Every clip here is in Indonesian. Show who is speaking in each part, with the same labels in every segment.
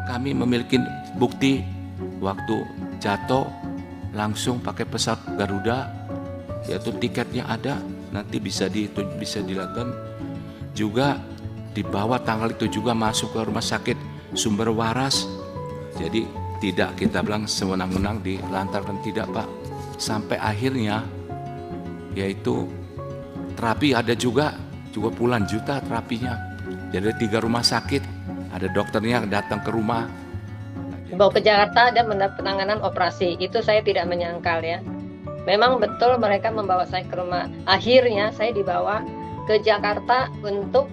Speaker 1: kami memiliki bukti waktu jatuh langsung pakai pesawat Garuda, yaitu tiketnya ada, nanti bisa dilakukan juga. Dibawa tanggal itu juga masuk ke rumah sakit Sumber Waras. Jadi tidak kita bilang sewenang-wenang dilantarkan, tidak Pak. Sampai akhirnya yaitu terapi ada juga puluhan juta terapinya. Jadi 3 rumah sakit, ada dokternya datang ke rumah.
Speaker 2: Dibawa ke Jakarta dan mendapat penanganan operasi. Itu saya tidak menyangkal ya. Memang betul mereka membawa saya ke rumah. Akhirnya saya dibawa ke Jakarta untuk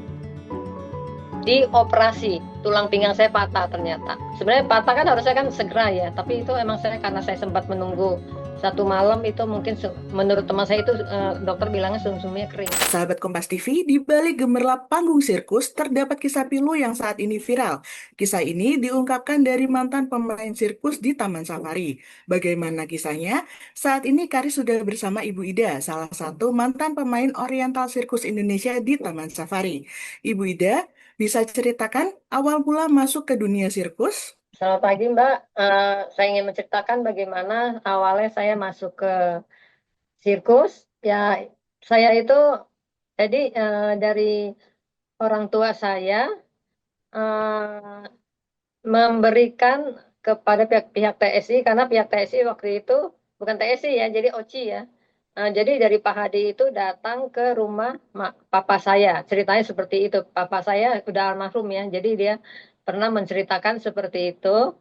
Speaker 2: dioperasi. Tulang pinggang saya patah ternyata. Sebenarnya patah kan harusnya kan segera ya, tapi itu emang saya karena saya sempat menunggu 1 malam itu mungkin menurut teman saya itu dokter bilangnya sumsumnya kering.
Speaker 3: Sahabat Kompas TV, di balik gemerlap panggung sirkus terdapat kisah pilu yang saat ini viral. Kisah ini diungkapkan dari mantan pemain sirkus di Taman Safari. Bagaimana kisahnya? Saat ini Kari sudah bersama Ibu Ida, salah satu mantan pemain Oriental Sirkus Indonesia di Taman Safari. Ibu Ida, bisa ceritakan awal mula masuk ke dunia sirkus?
Speaker 2: Selamat pagi Mbak. Saya ingin menceritakan bagaimana awalnya saya masuk ke sirkus. Ya, saya itu jadi dari orang tua saya eh, memberikan kepada pihak TSI karena pihak TSI waktu itu bukan TSI ya, jadi OCI ya. Jadi dari Pak Hadi itu datang ke rumah papa saya. Ceritanya seperti itu. Papa saya udah almarhum ya, jadi dia pernah menceritakan seperti itu.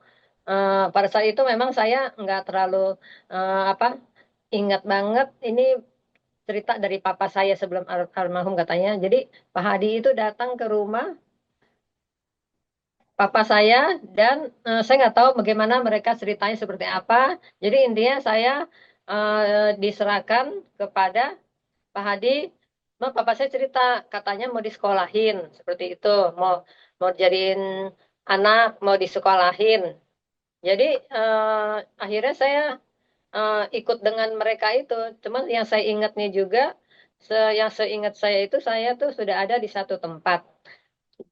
Speaker 2: Pada saat itu memang saya nggak terlalu apa ingat banget ini cerita dari papa saya sebelum almarhum katanya. Jadi Pak Hadi itu datang ke rumah papa saya dan saya nggak tahu bagaimana mereka ceritanya seperti apa. Jadi intinya saya diserahkan kepada Pak Hadi. Papa saya cerita katanya mau disekolahin seperti itu, mau mau jadiin anak, mau disekolahin. Jadi akhirnya saya ikut dengan mereka itu. Cuman yang saya ingatnya juga, yang seingat saya itu saya tuh sudah ada di satu tempat.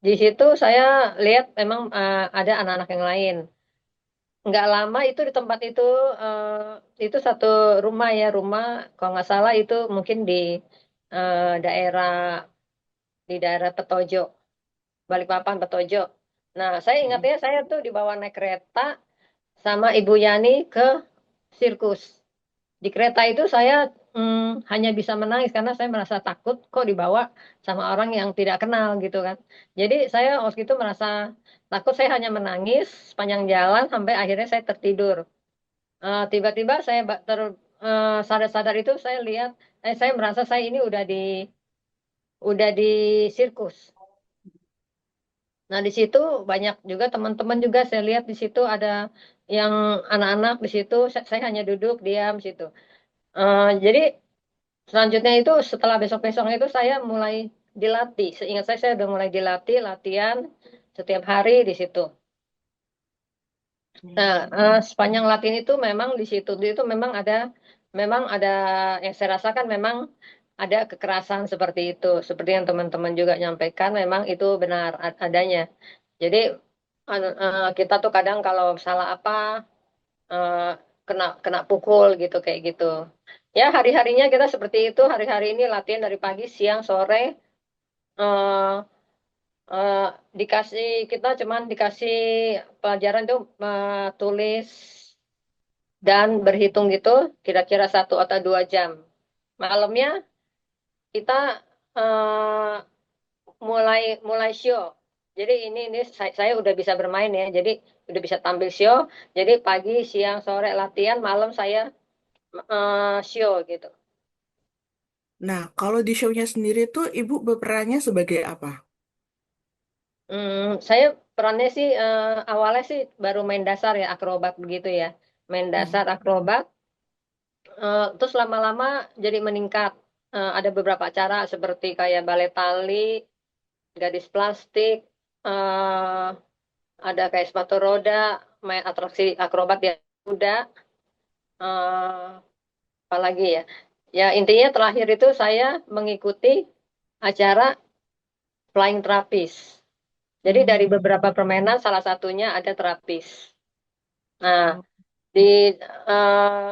Speaker 2: Di situ saya lihat memang ada anak-anak yang lain. Nggak lama itu di tempat itu satu rumah ya, rumah kalau nggak salah itu mungkin eh, daerah di daerah Petojo, Balikpapan Petojo. Nah, saya ingatnya saya tuh dibawa naik kereta sama Ibu Yani ke sirkus. Di kereta itu saya hanya bisa menangis karena saya merasa takut kok dibawa sama orang yang tidak kenal gitu kan. Jadi saya waktu itu merasa takut, saya hanya menangis sepanjang jalan sampai akhirnya saya tertidur. Tiba-tiba saya sadar-sadar itu saya lihat, saya merasa saya ini udah di sirkus. Nah di situ banyak juga teman-teman juga saya lihat di situ ada yang anak-anak di situ. Saya hanya duduk diam di situ. Jadi selanjutnya itu setelah besok-besoknya itu saya mulai dilatih. Seingat saya udah mulai dilatih, latihan setiap hari di situ. Nah, sepanjang latihan itu memang di situ itu memang ada yang saya rasakan memang ada kekerasan seperti itu. Seperti yang teman-teman juga nyampaikan, memang itu benar adanya. Jadi kita tuh kadang kalau salah apa eh, kena kena pukul gitu kayak gitu. Ya hari-harinya kita seperti itu, hari-hari ini latihan dari pagi, siang, sore. eh, eh, kita cuman dikasih pelajaran tuh tulis dan berhitung gitu kira-kira 1 atau 2 jam. Malamnya kita eh, mulai mulai show. Jadi ini saya udah bisa bermain ya. Jadi udah bisa tampil show. Jadi pagi, siang, sore latihan, malam saya show gitu.
Speaker 3: Nah, kalau di show-nya sendiri tuh Ibu berperannya sebagai apa?
Speaker 2: Saya perannya sih awalnya sih baru main dasar ya akrobat begitu ya. Main dasar akrobat. Terus lama-lama jadi meningkat. Ada beberapa acara seperti kayak balet tali, gadis plastik, eh, ada kayak sepatu roda, main atraksi akrobat yang kuda, eh, apalagi ya. Ya intinya terakhir itu saya mengikuti acara flying trapeze. Jadi dari
Speaker 3: Hmm.
Speaker 2: beberapa permainan salah satunya ada terapis. Nah,
Speaker 3: Oh,
Speaker 2: di eh,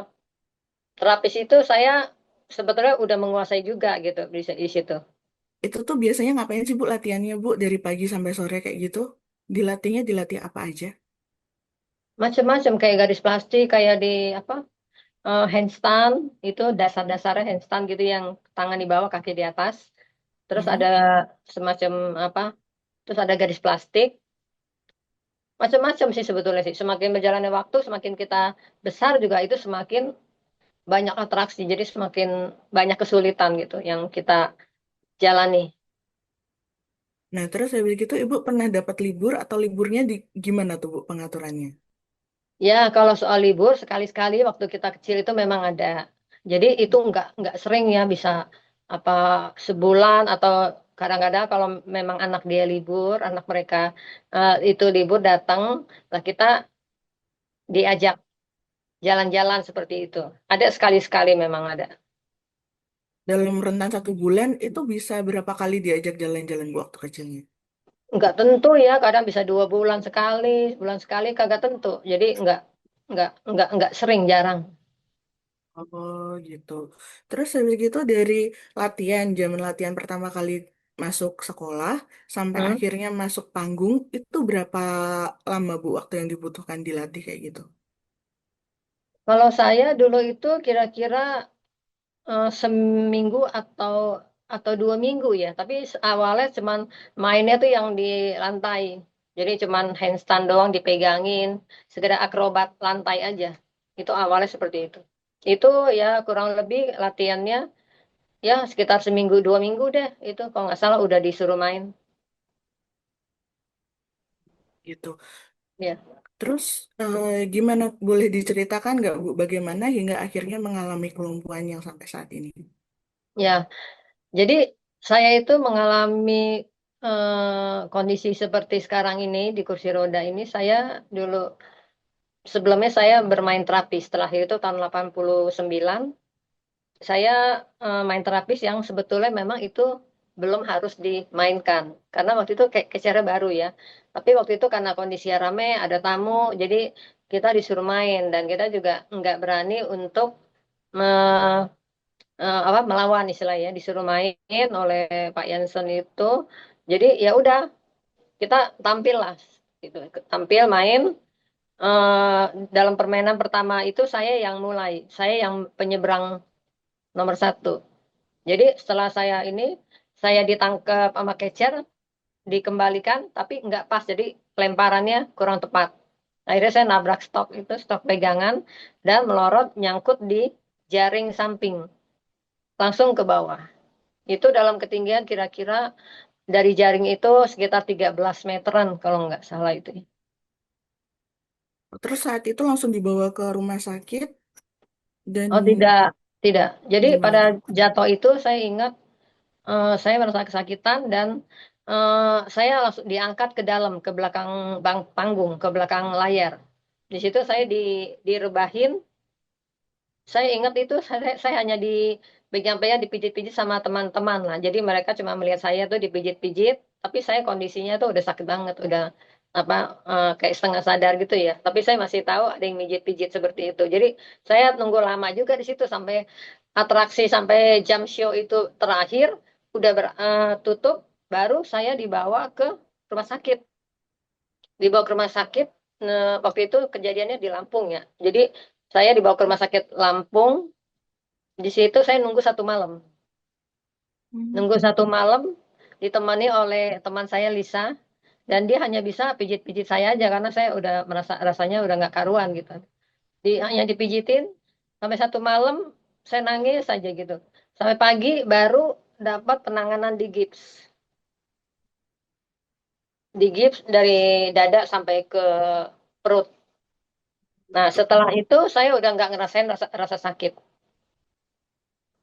Speaker 2: terapis itu saya sebetulnya udah menguasai juga gitu di situ.
Speaker 3: itu tuh biasanya ngapain sih Bu latihannya Bu dari pagi sampai sore kayak gitu? Dilatihnya dilatih apa aja?
Speaker 2: Macam-macam kayak garis plastik, kayak di apa handstand itu dasar-dasarnya handstand gitu yang tangan di bawah kaki di atas. Terus
Speaker 3: Mm-mm.
Speaker 2: ada semacam apa? Terus ada garis plastik. Macam-macam sih sebetulnya sih. Semakin berjalannya waktu, semakin kita besar juga itu semakin banyak atraksi. Jadi semakin banyak kesulitan gitu yang kita jalani.
Speaker 3: Nah, terus habis gitu Ibu pernah dapat libur atau liburnya di gimana tuh Bu pengaturannya?
Speaker 2: Ya, kalau soal libur sekali-sekali waktu kita kecil itu memang ada. Jadi itu nggak sering ya bisa apa sebulan atau kadang-kadang kalau memang anak dia libur, anak mereka itu libur datang, lah kita diajak jalan-jalan seperti itu. Ada sekali-sekali memang ada.
Speaker 3: Dalam rentan 1 bulan itu bisa berapa kali diajak jalan-jalan Bu waktu kecilnya?
Speaker 2: Nggak tentu ya, kadang bisa 2 bulan sekali, sebulan sekali kagak tentu. Jadi nggak sering, jarang.
Speaker 3: Oh gitu. Terus habis gitu dari latihan, zaman latihan pertama kali masuk sekolah sampai
Speaker 2: Hmm.
Speaker 3: akhirnya masuk panggung itu berapa lama Bu waktu yang dibutuhkan dilatih kayak gitu?
Speaker 2: Kalau saya dulu itu kira-kira seminggu atau 2 minggu ya. Tapi awalnya cuman mainnya tuh yang di lantai. Jadi cuman handstand doang dipegangin, sekedar akrobat lantai aja. Itu awalnya seperti itu. Itu ya kurang lebih latihannya ya sekitar seminggu 2 minggu deh. Itu kalau nggak salah udah disuruh main.
Speaker 3: Gitu.
Speaker 2: Ya,
Speaker 3: Terus gimana boleh diceritakan nggak Bu bagaimana hingga akhirnya mengalami kelumpuhan yang sampai saat ini?
Speaker 2: ya. Jadi saya itu mengalami kondisi seperti sekarang ini di kursi roda ini. Saya dulu sebelumnya saya bermain terapis. Setelah itu tahun 89 saya main terapis yang sebetulnya memang itu belum harus dimainkan. Karena waktu itu kayak cara baru ya. Tapi waktu itu karena kondisinya rame, ada tamu, jadi kita disuruh main dan kita juga nggak berani untuk melawan istilahnya, disuruh main oleh Pak Jansen itu. Jadi ya udah kita tampil lah gitu. Tampil main. eh, dalam permainan pertama itu saya yang mulai, saya yang penyeberang nomor satu. Jadi setelah saya ditangkap sama catcher, dikembalikan, tapi nggak pas, jadi lemparannya kurang tepat. Akhirnya saya nabrak stok pegangan, dan melorot nyangkut di jaring samping, langsung ke bawah. Itu dalam ketinggian kira-kira dari jaring itu sekitar 13 meteran kalau nggak salah itu.
Speaker 3: Terus saat itu langsung dibawa ke rumah sakit dan
Speaker 2: Oh tidak, tidak. Jadi
Speaker 3: gimana
Speaker 2: pada
Speaker 3: tuh?
Speaker 2: jatuh itu saya ingat saya merasa kesakitan dan saya langsung diangkat ke dalam, ke belakang panggung, ke belakang layar. Di situ saya direbahin. Saya ingat itu saya hanya dipegang-pegang, dipijit-pijit sama teman-teman lah. Jadi mereka cuma melihat saya tuh dipijit-pijit, tapi saya kondisinya tuh udah sakit banget, udah apa kayak setengah sadar gitu ya. Tapi saya masih tahu ada yang mijit-pijit seperti itu. Jadi saya nunggu lama juga di situ sampai atraksi, sampai jam show itu terakhir udah tutup, baru saya dibawa ke rumah sakit. Dibawa ke rumah sakit. Waktu itu kejadiannya di Lampung ya. Jadi saya dibawa ke rumah sakit Lampung. Di situ saya nunggu 1 malam.
Speaker 3: Hmm.
Speaker 2: Nunggu 1 malam ditemani oleh teman saya Lisa, dan dia hanya bisa pijit-pijit saya aja karena saya udah merasa rasanya udah nggak karuan gitu. Hanya dipijitin sampai 1 malam, saya nangis saja gitu. Sampai pagi baru dapat penanganan di gips. Di gips dari dada sampai ke perut. Nah, setelah itu saya udah nggak ngerasain rasa sakit.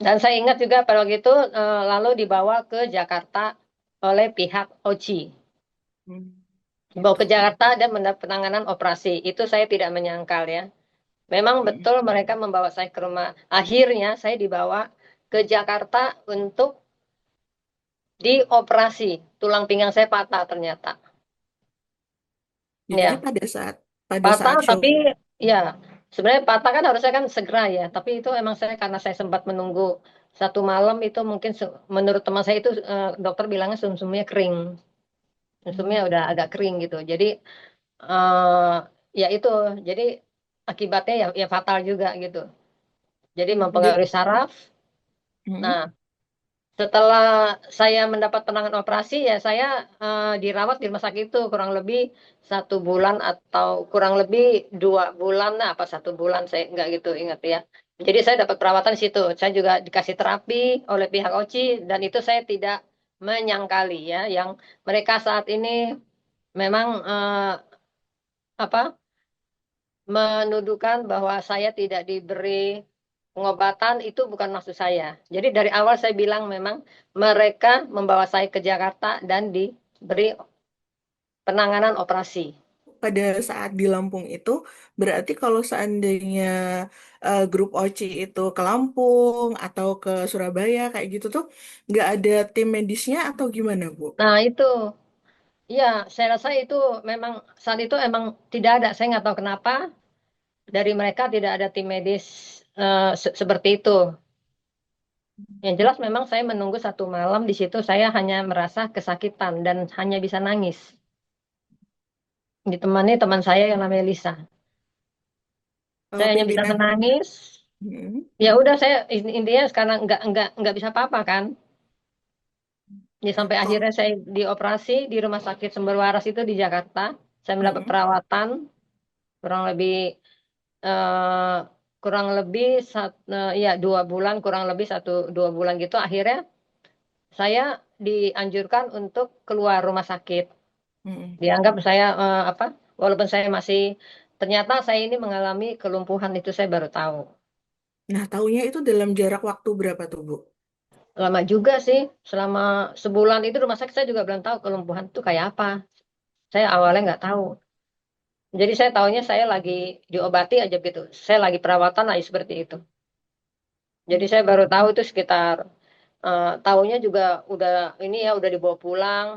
Speaker 2: Dan saya ingat juga pada waktu itu lalu dibawa ke Jakarta oleh pihak OCI.
Speaker 3: Hmm.
Speaker 2: Dibawa
Speaker 3: Gitu.
Speaker 2: ke Jakarta dan mendapat penanganan operasi. Itu saya tidak menyangkal ya. Memang
Speaker 3: Mm-mm.
Speaker 2: betul mereka membawa saya ke rumah. Akhirnya saya dibawa ke Jakarta untuk dioperasi. Tulang pinggang saya patah ternyata.
Speaker 3: Jadi
Speaker 2: Ya,
Speaker 3: pada
Speaker 2: patah
Speaker 3: saat show.
Speaker 2: tapi ya sebenarnya patah kan harusnya kan segera ya. Tapi itu emang saya karena saya sempat menunggu 1 malam itu mungkin menurut teman saya itu dokter bilangnya sumsumnya kering, sumsumnya
Speaker 3: Hmm.
Speaker 2: udah agak kering gitu. Jadi eh ya itu, jadi akibatnya ya fatal juga gitu. Jadi
Speaker 3: Jadi,
Speaker 2: mempengaruhi saraf.
Speaker 3: hmm.
Speaker 2: Nah, setelah saya mendapat penanganan operasi, ya saya dirawat di rumah sakit itu kurang lebih 1 bulan atau kurang lebih 2 bulan, nah, apa 1 bulan saya nggak gitu ingat ya. Jadi saya dapat perawatan di situ. Saya juga dikasih terapi oleh pihak OCI dan itu saya tidak menyangkali ya, yang mereka saat ini memang apa menuduhkan bahwa saya tidak diberi pengobatan itu bukan maksud saya. Jadi dari awal saya bilang memang mereka membawa saya ke Jakarta dan diberi penanganan operasi.
Speaker 3: Pada saat di Lampung itu, berarti kalau seandainya grup OCI itu ke Lampung atau ke Surabaya kayak gitu tuh, nggak ada tim medisnya atau gimana, Bu?
Speaker 2: Nah itu, ya saya rasa itu memang saat itu emang tidak ada. Saya nggak tahu kenapa dari mereka tidak ada tim medis seperti itu. Yang jelas memang saya menunggu 1 malam di situ saya hanya merasa kesakitan dan hanya bisa nangis. Ditemani teman saya yang namanya Lisa. Saya hanya bisa
Speaker 3: Pimpinan,
Speaker 2: menangis.
Speaker 3: hmm,
Speaker 2: Ya udah saya intinya sekarang nggak bisa apa-apa kan. Ya sampai
Speaker 3: kok,
Speaker 2: akhirnya saya dioperasi di Rumah Sakit Sumber Waras itu di Jakarta. Saya mendapat
Speaker 3: hmm,
Speaker 2: perawatan kurang lebih eh, ya 2 bulan, kurang lebih 1 2 bulan gitu. Akhirnya saya dianjurkan untuk keluar rumah sakit.
Speaker 3: hmm.
Speaker 2: Dianggap saya walaupun saya masih ternyata saya ini mengalami kelumpuhan itu saya baru tahu.
Speaker 3: Nah, taunya itu dalam jarak waktu berapa tuh, Bu?
Speaker 2: Lama juga sih, selama sebulan itu rumah sakit saya juga belum tahu kelumpuhan itu kayak apa. Saya awalnya nggak tahu. Jadi saya tahunya saya lagi diobati aja gitu. Saya lagi perawatan aja seperti itu. Jadi saya baru tahu itu sekitar tahunya juga udah ini ya udah dibawa pulang.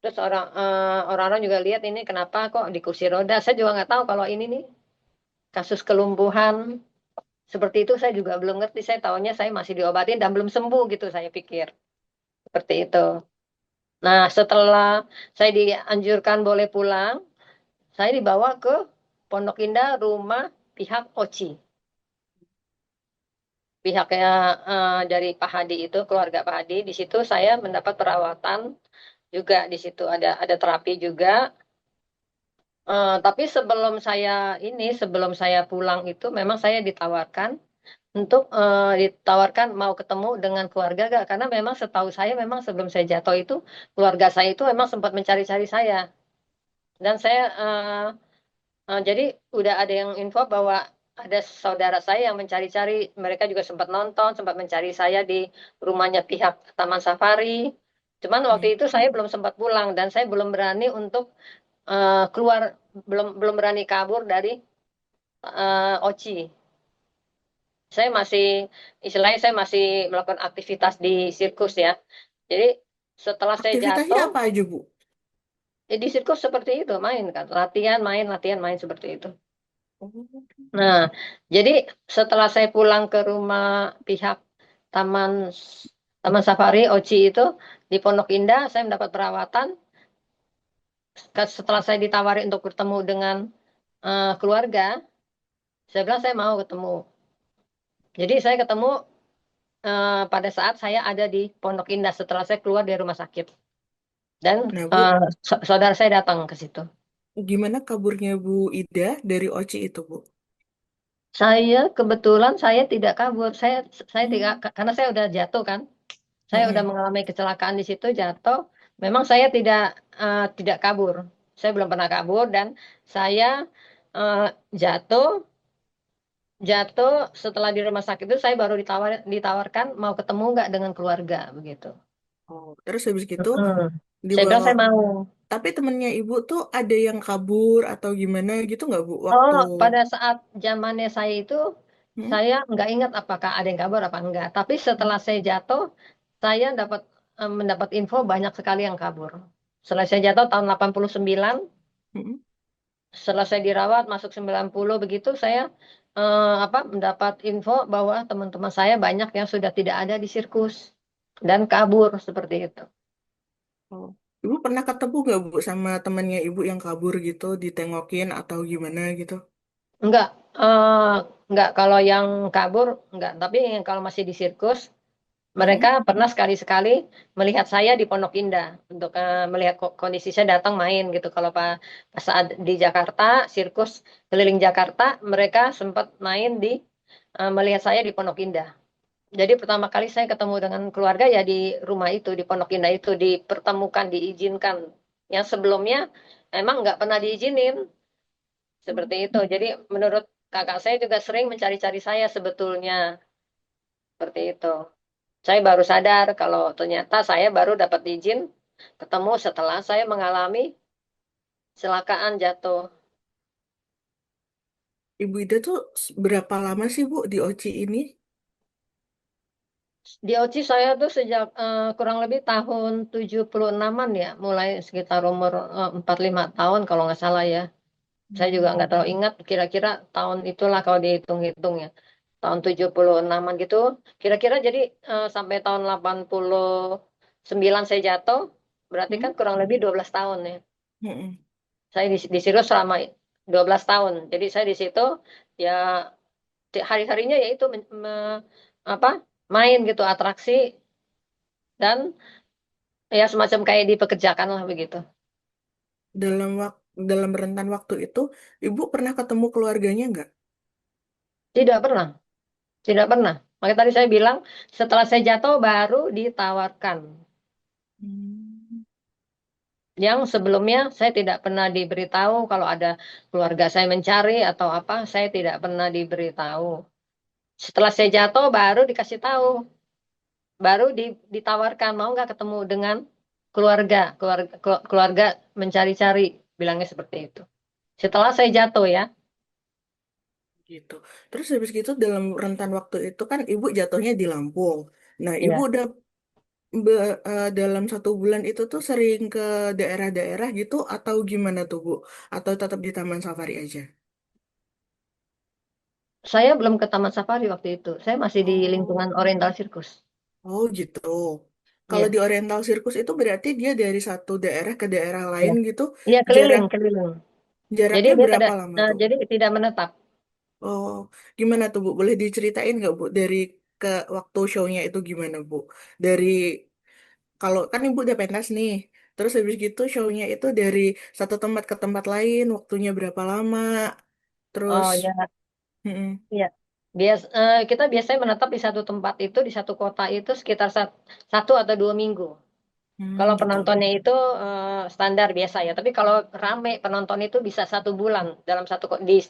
Speaker 2: Terus orang-orang juga lihat ini kenapa kok di kursi roda. Saya juga nggak tahu kalau ini nih kasus kelumpuhan seperti itu saya juga belum ngerti. Saya tahunya saya masih diobatin dan belum sembuh gitu saya pikir. Seperti itu. Nah, setelah saya dianjurkan boleh pulang, saya dibawa ke Pondok Indah rumah pihak OCI. Pihaknya dari Pak Hadi itu, keluarga Pak Hadi, di situ saya mendapat perawatan juga di situ ada terapi juga. Tapi sebelum saya pulang itu memang saya ditawarkan mau ketemu dengan keluarga gak? Karena memang setahu saya memang sebelum saya jatuh itu keluarga saya itu memang sempat mencari-cari saya dan saya jadi udah ada yang info bahwa ada saudara saya yang mencari-cari, mereka juga sempat nonton, sempat mencari saya di rumahnya pihak Taman Safari. Cuman waktu
Speaker 3: Hmm.
Speaker 2: itu saya belum sempat pulang dan saya belum berani untuk keluar, belum belum berani kabur dari Oci. Saya masih, istilahnya saya masih melakukan aktivitas di sirkus ya. Jadi setelah saya
Speaker 3: Aktivitasnya
Speaker 2: jatuh,
Speaker 3: apa aja, Bu?
Speaker 2: ya di sirkus seperti itu, main kan, latihan, main seperti itu.
Speaker 3: Oh.
Speaker 2: Nah, jadi setelah saya pulang ke rumah pihak Taman Taman Safari Oci itu di Pondok Indah, saya mendapat perawatan. Setelah saya ditawari untuk bertemu dengan keluarga, saya bilang saya mau ketemu. Jadi saya ketemu pada saat saya ada di Pondok Indah setelah saya keluar dari rumah sakit. Dan
Speaker 3: Nah, Bu,
Speaker 2: saudara saya datang ke situ.
Speaker 3: gimana kaburnya Bu Ida dari OCI itu, Bu?
Speaker 2: Kebetulan saya tidak kabur. Saya tidak,
Speaker 3: Hmm.
Speaker 2: karena saya udah jatuh kan. Saya udah
Speaker 3: Hmm.
Speaker 2: mengalami kecelakaan di situ, jatuh. Memang saya tidak kabur. Saya belum pernah kabur dan saya eh, jatuh jatuh setelah di rumah sakit itu saya baru ditawarkan mau ketemu nggak dengan keluarga begitu.
Speaker 3: Oh, terus habis gitu
Speaker 2: Mm. Saya bilang
Speaker 3: dibawa.
Speaker 2: saya mau.
Speaker 3: Tapi temennya Ibu tuh ada yang kabur atau gimana gitu nggak, Bu?
Speaker 2: Oh,
Speaker 3: Waktu.
Speaker 2: pada saat zamannya saya itu
Speaker 3: Hmm?
Speaker 2: saya nggak ingat apakah ada yang kabur apa enggak. Tapi setelah saya jatuh, saya mendapat info banyak sekali yang kabur. Setelah saya jatuh tahun 89,
Speaker 3: Mm-mm.
Speaker 2: Setelah saya dirawat masuk 90 begitu, saya mendapat info bahwa teman-teman saya banyak yang sudah tidak ada di sirkus dan kabur seperti itu.
Speaker 3: Oh. Ibu pernah ketemu nggak Bu sama temannya Ibu yang kabur gitu, ditengokin atau gimana gitu?
Speaker 2: Enggak, eh, enggak kalau yang kabur enggak, tapi yang kalau masih di sirkus, mereka
Speaker 3: Mm-mm.
Speaker 2: pernah sekali-sekali melihat saya di Pondok Indah untuk melihat kondisi saya datang main gitu. Kalau pas saat di Jakarta, sirkus keliling Jakarta, mereka sempat main melihat saya di Pondok Indah. Jadi pertama kali saya ketemu dengan keluarga ya di rumah itu, di Pondok Indah itu, dipertemukan, diizinkan. Yang sebelumnya emang nggak pernah diizinin, seperti itu. Jadi menurut kakak saya juga sering mencari-cari saya sebetulnya, seperti itu. Saya baru sadar kalau ternyata saya baru dapat izin ketemu setelah saya mengalami kecelakaan jatuh.
Speaker 3: Ibu Ida tuh berapa lama sih Bu di OC ini?
Speaker 2: Di OC saya tuh sejak kurang lebih tahun 76-an ya, mulai sekitar umur 45 tahun kalau nggak salah ya. Saya juga nggak terlalu ingat kira-kira tahun itulah kalau dihitung-hitung ya. Tahun 76-an gitu. Kira-kira jadi sampai tahun 89 saya jatuh, berarti
Speaker 3: Hmm?
Speaker 2: kan kurang lebih 12 tahun ya.
Speaker 3: Mm-mm.
Speaker 2: Saya di situ selama 12 tahun. Jadi saya di situ ya hari-harinya yaitu apa main gitu atraksi dan ya semacam kayak dipekerjakan lah begitu.
Speaker 3: Dalam rentan waktu itu, Ibu pernah ketemu keluarganya nggak?
Speaker 2: Tidak pernah, tidak pernah. Makanya tadi saya bilang setelah saya jatuh baru ditawarkan.
Speaker 3: Hmm.
Speaker 2: Yang sebelumnya saya tidak pernah diberitahu kalau ada keluarga saya mencari atau apa, saya tidak pernah diberitahu. Setelah saya jatuh baru dikasih tahu, baru ditawarkan mau nggak ketemu dengan keluarga mencari-cari, bilangnya seperti itu. Setelah saya jatuh ya,
Speaker 3: Gitu. Terus habis gitu dalam rentan waktu itu kan Ibu jatuhnya di Lampung. Nah, Ibu
Speaker 2: ya.
Speaker 3: udah dalam 1 bulan itu tuh sering ke daerah-daerah gitu atau gimana tuh Bu? Atau tetap di Taman Safari aja?
Speaker 2: Saya belum ke Taman Safari waktu itu. Saya masih di
Speaker 3: Oh,
Speaker 2: lingkungan Oriental Circus.
Speaker 3: oh gitu. Kalau
Speaker 2: Iya,
Speaker 3: di Oriental Circus itu berarti dia dari satu daerah ke daerah
Speaker 2: iya.
Speaker 3: lain gitu,
Speaker 2: Iya
Speaker 3: jarak
Speaker 2: keliling, keliling. Jadi
Speaker 3: jaraknya
Speaker 2: dia
Speaker 3: berapa
Speaker 2: tidak,
Speaker 3: lama tuh?
Speaker 2: jadi tidak menetap.
Speaker 3: Oh, gimana tuh Bu? Boleh diceritain nggak Bu dari ke waktu show-nya itu gimana Bu? Dari kalau kan Ibu udah pentas nih, terus habis gitu show-nya itu dari satu tempat ke tempat lain, waktunya berapa lama? Terus,
Speaker 2: Oh ya,
Speaker 3: mm-mm.
Speaker 2: iya. Kita biasanya menetap di satu tempat itu, di satu kota itu sekitar 1 atau 2 minggu. Kalau
Speaker 3: Gitu.
Speaker 2: penontonnya itu standar biasa ya. Tapi kalau rame penonton itu bisa 1 bulan dalam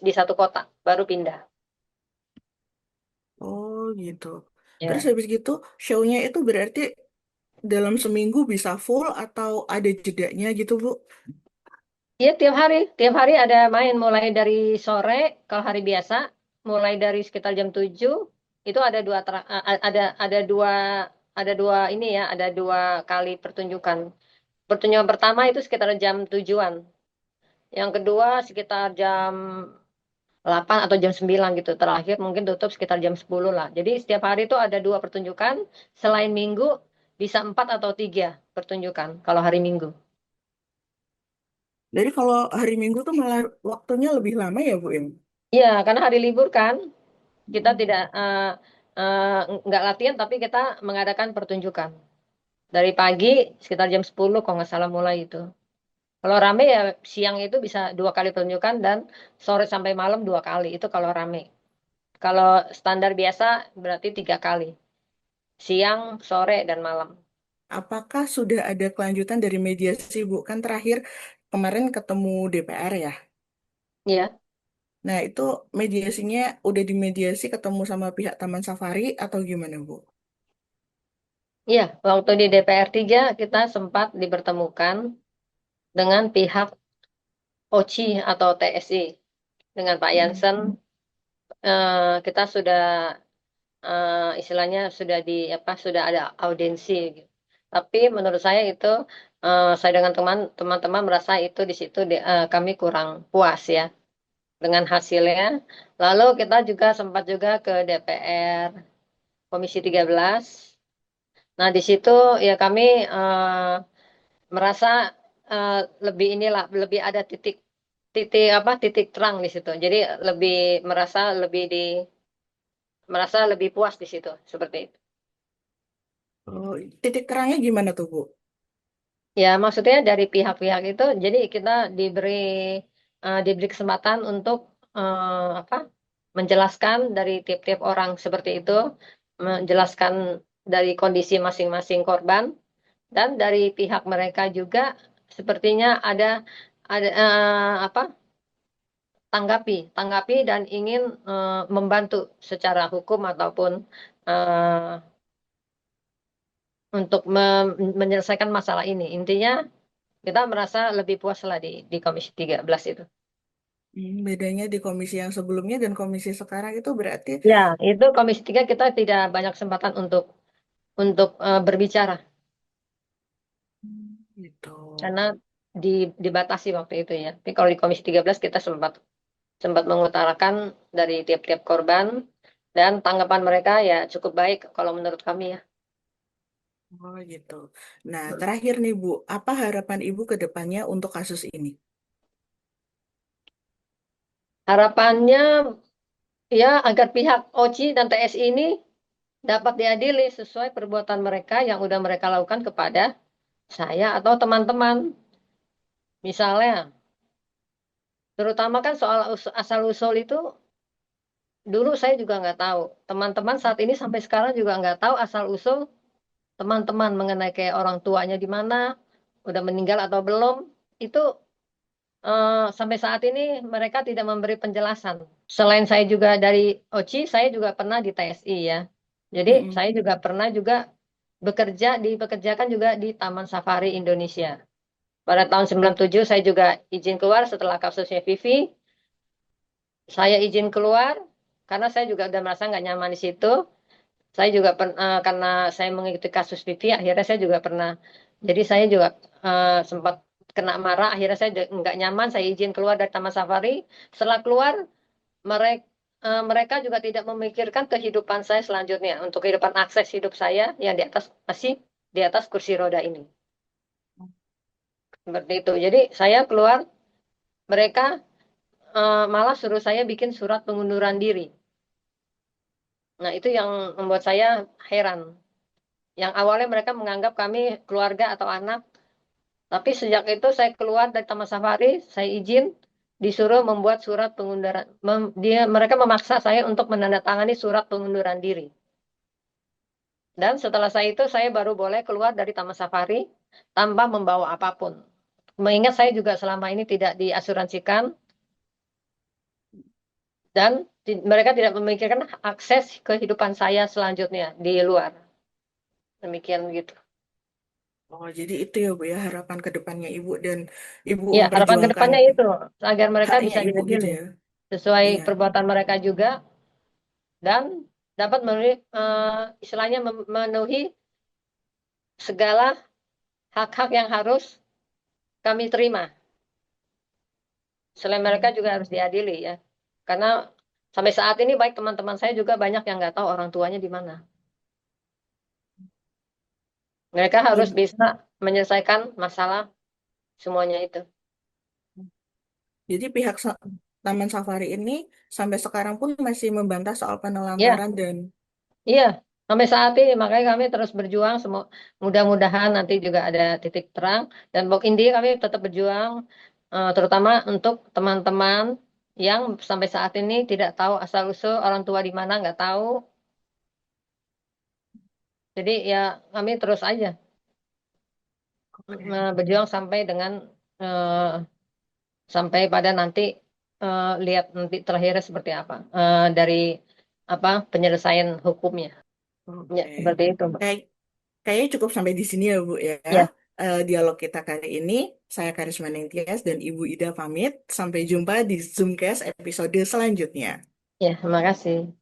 Speaker 2: di satu kota, baru pindah.
Speaker 3: Oh gitu. Terus
Speaker 2: Ya.
Speaker 3: habis gitu show-nya itu berarti dalam seminggu bisa full atau ada jedanya gitu Bu?
Speaker 2: Iya tiap hari ada main mulai dari sore kalau hari biasa, mulai dari sekitar jam 7 itu ada dua ini ya, ada 2 kali pertunjukan. Pertunjukan pertama itu sekitar jam 7-an. Yang kedua sekitar jam 8 atau jam 9 gitu. Terakhir mungkin tutup sekitar jam 10 lah. Jadi setiap hari itu ada 2 pertunjukan. Selain minggu bisa 4 atau 3 pertunjukan kalau hari Minggu.
Speaker 3: Jadi kalau hari Minggu tuh malah waktunya lebih lama ya Bu ya?
Speaker 2: Iya, karena hari libur kan. Kita
Speaker 3: Mm.
Speaker 2: tidak eh, nggak latihan tapi kita mengadakan pertunjukan dari pagi sekitar jam 10 kalau nggak salah mulai itu. Kalau rame ya siang itu bisa 2 kali pertunjukan dan sore sampai malam 2 kali itu kalau rame. Kalau standar biasa berarti 3 kali, siang, sore dan malam.
Speaker 3: Apakah sudah ada kelanjutan dari mediasi Bu? Kan terakhir kemarin ketemu DPR ya.
Speaker 2: Iya,
Speaker 3: Nah itu mediasinya udah dimediasi ketemu sama pihak Taman Safari atau gimana Bu?
Speaker 2: iya. Waktu di DPR 3 kita sempat dipertemukan dengan pihak OCI atau TSI dengan Pak
Speaker 3: Mm.
Speaker 2: Jansen. Kita sudah istilahnya sudah ada audiensi gitu. Tapi menurut saya itu saya dengan teman-teman merasa itu di situ kami kurang puas ya dengan hasilnya. Lalu kita juga sempat juga ke DPR Komisi 13. Nah, di situ ya kami merasa eh, lebih inilah lebih ada titik titik apa titik terang di situ. Jadi lebih merasa merasa lebih puas di situ seperti itu.
Speaker 3: Oh, titik terangnya gimana tuh, Bu?
Speaker 2: Ya, maksudnya dari pihak-pihak itu, jadi kita diberi kesempatan untuk apa? Menjelaskan dari tiap-tiap orang seperti itu, menjelaskan dari kondisi masing-masing korban dan dari pihak mereka juga sepertinya ada apa? Tanggapi dan ingin membantu secara hukum ataupun eh, untuk menyelesaikan masalah ini. Intinya kita merasa lebih puas lah di Komisi 13 itu.
Speaker 3: Bedanya di komisi yang sebelumnya dan komisi sekarang itu berarti
Speaker 2: Ya, itu Komisi 3 kita tidak banyak kesempatan untuk berbicara
Speaker 3: gitu.
Speaker 2: karena dibatasi waktu itu ya. Tapi kalau di Komisi 13 kita sempat sempat mengutarakan dari tiap-tiap korban dan tanggapan mereka ya cukup baik kalau menurut kami ya.
Speaker 3: Oh, gitu. Nah, terakhir nih, Bu, apa harapan Ibu ke depannya untuk kasus ini?
Speaker 2: Harapannya ya agar pihak OCI dan TSI ini dapat diadili sesuai perbuatan mereka yang sudah mereka lakukan kepada saya atau teman-teman. Misalnya, terutama kan soal asal-usul itu dulu saya juga nggak tahu. Teman-teman saat ini sampai sekarang juga nggak tahu asal-usul teman-teman mengenai kayak orang tuanya di mana, udah meninggal atau belum. Itu sampai saat ini mereka tidak memberi penjelasan. Selain saya juga dari OCI, saya juga pernah di TSI ya. Jadi
Speaker 3: Mm-mm.
Speaker 2: saya juga pernah juga dipekerjakan juga di Taman Safari Indonesia. Pada tahun 97 saya juga izin keluar setelah kasusnya Vivi. Saya izin keluar karena saya juga udah merasa nggak nyaman di situ. Saya juga karena saya mengikuti kasus Vivi, akhirnya saya juga pernah. Jadi saya juga sempat kena marah. Akhirnya saya nggak nyaman. Saya izin keluar dari Taman Safari. Setelah keluar, mereka juga tidak memikirkan kehidupan saya selanjutnya untuk kehidupan akses hidup saya yang di atas masih di atas kursi roda ini. Seperti itu. Jadi saya keluar, mereka malah suruh saya bikin surat pengunduran diri. Nah, itu yang membuat saya heran. Yang awalnya mereka menganggap kami keluarga atau anak, tapi sejak itu saya keluar dari Taman Safari, saya izin disuruh membuat surat pengunduran. Mereka memaksa saya untuk menandatangani surat pengunduran diri. Dan setelah saya itu, saya baru boleh keluar dari Taman Safari tanpa membawa apapun. Mengingat saya juga selama ini tidak diasuransikan dan mereka tidak memikirkan akses kehidupan saya selanjutnya di luar. Demikian gitu.
Speaker 3: Oh, jadi itu ya, Bu, ya, harapan ke depannya Ibu dan Ibu
Speaker 2: Ya, harapan
Speaker 3: memperjuangkan
Speaker 2: kedepannya itu agar mereka
Speaker 3: haknya
Speaker 2: bisa
Speaker 3: Ibu gitu
Speaker 2: diadili
Speaker 3: ya.
Speaker 2: sesuai
Speaker 3: Iya.
Speaker 2: perbuatan mereka juga dan dapat memenuhi, istilahnya memenuhi segala hak-hak yang harus kami terima. Selain mereka juga harus diadili ya, karena sampai saat ini baik teman-teman saya juga banyak yang nggak tahu orang tuanya di mana. Mereka harus
Speaker 3: Jadi,
Speaker 2: bisa menyelesaikan masalah semuanya itu.
Speaker 3: jadi pihak Taman Safari ini sampai sekarang pun masih membantah soal
Speaker 2: Ya,
Speaker 3: penelantaran dan
Speaker 2: iya. Sampai saat ini makanya kami terus berjuang. Mudah-mudahan nanti juga ada titik terang dan pokok inti kami tetap berjuang, terutama untuk teman-teman yang sampai saat ini tidak tahu asal usul orang tua di mana nggak tahu. Jadi ya kami terus aja
Speaker 3: oke.
Speaker 2: berjuang sampai dengan eh, sampai pada nanti lihat nanti terakhirnya seperti apa dari apa penyelesaian hukumnya. Ya,
Speaker 3: Oke.
Speaker 2: seperti itu, Mbak.
Speaker 3: Kayak Kayaknya cukup sampai di sini ya, Bu, ya.
Speaker 2: Ya,
Speaker 3: Dialog kita kali ini, saya Karisma Ningtyas dan Ibu Ida pamit. Sampai jumpa di Zoomcast episode selanjutnya.
Speaker 2: ya, terima kasih.